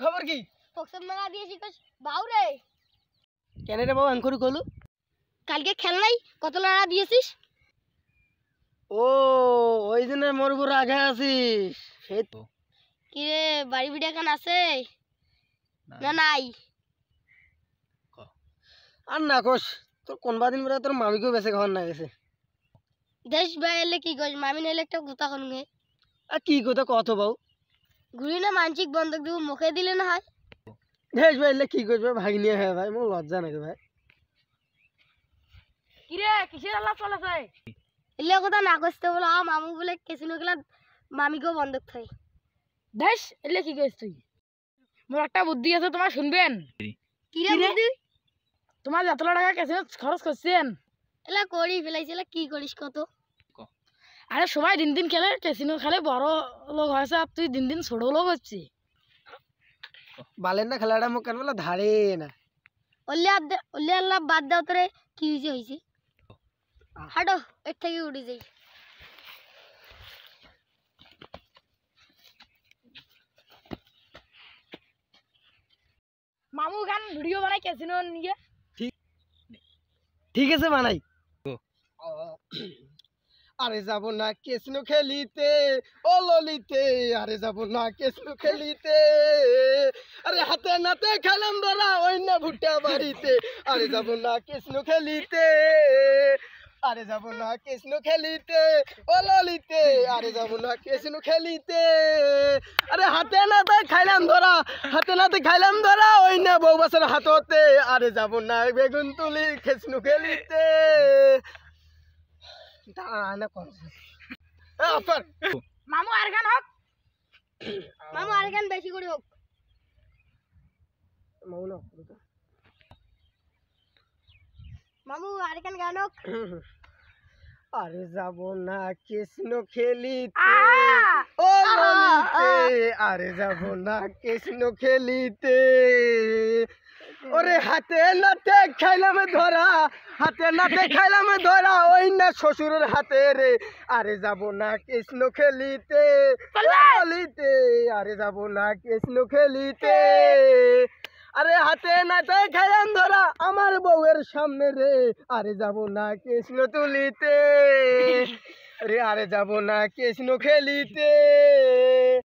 খবর কি? পক্সম মারা দিয়েছি কস বাউ রে। কেন রে বাবা আঙ্কুর কলু? কালকে খেলনাই কত লড়া দিয়েছিস? ও ওই দিনে মোর উপর রাগে আছিস সেই তো। কি রে বাড়ি ভিডিও কান আছে না নাই? আর না কোস তোর কোনবা দিন পরে তোর মামিকেও বেঁচে খাওয়ার না গেছে। দেশ ভাই এলে কি কস মামি নেলে একটা গুতা করুঙ্গে। আর কি কথা কত বাউ? ঘুরি না মানসিক বন্ধক দিব মুখে দিলে না হয়। দেশ বাইলে কি করবে ভাগিনিয়ে হ্যাঁ ভাই মোর লজ্জা নাকি ভাই। কি রে কিসের আলাপ চলেছে? এলে কথা না কইতে বলো মামু বলে কেসিনো খেলা মামিকেও বন্ধক থাই। দেশ এলে কি কইছ তুই? মোর একটা বুদ্ধি আছে তোমার শুনবেন? কি রে বুদ্ধি? তোমার যত টাকা কেসিনো খরচ করছেন এলা করি ফেলাইছে এলা কি করিস কত? আরে সবাই দিন দিন খেলে কেসিনো খেলে বড় লোক হয়েছে আর তুই দিন দিন ছোট লোক হচ্ছিস। বালের না খেলাটা মুখ কেন বলে ধারে না। ওলে আল্লাহ বাদ দাও তোরে কি হইছে? হাঁটো এর থেকে উঠে যাই। মামু গান ভিডিও বানাই কেসিনো নিয়ে। ঠিক আছে বানাই। আরে যাব না কেসিনো খেলিতে ও ললিতে, আরে যাব না কেসিনো খেলিতে, আরে হাতে নাতে খেলাম ধরা ওই না ভুট্টা বাড়িতে, আরে যাব না কেসিনো খেলিতে, আরে যাব না কেসিনো খেলিতে ও ললিতে, আরে যাব না কেসিনো খেলিতে, আরে হাতে নাতে খাইলাম ধরা, হাতে নাতে খাইলাম ধরা ওই না বউ বাসার হাততে, আরে যাব না বেগুন তুলি কেসিনো খেলিতে। মামু আর গান হোক। মামু আর গান বেশি করে হোক। মামু আর গান হোক। আরে যাব না কেসিনো খেলিতে ও ললিতে, আরে যাব না কেসিনো খেলিতে, ওরে হাতে নাতে খাইলাম ধরা, হাতে নাতে খাইলাম ধরা ওই না শ্বশুরের হাতে রে, আরে যাব না কেসিনো খেলিতে ললিতে, আরে যাব না কেসিনো খেলিতে, আরে হাতে নাতে খাইলাম ধরা আমার বউয়ের সামনে রে, আরে যাব না কেসিনো তুলিতে রে, আরে যাব না কেসিনো খেলিতে।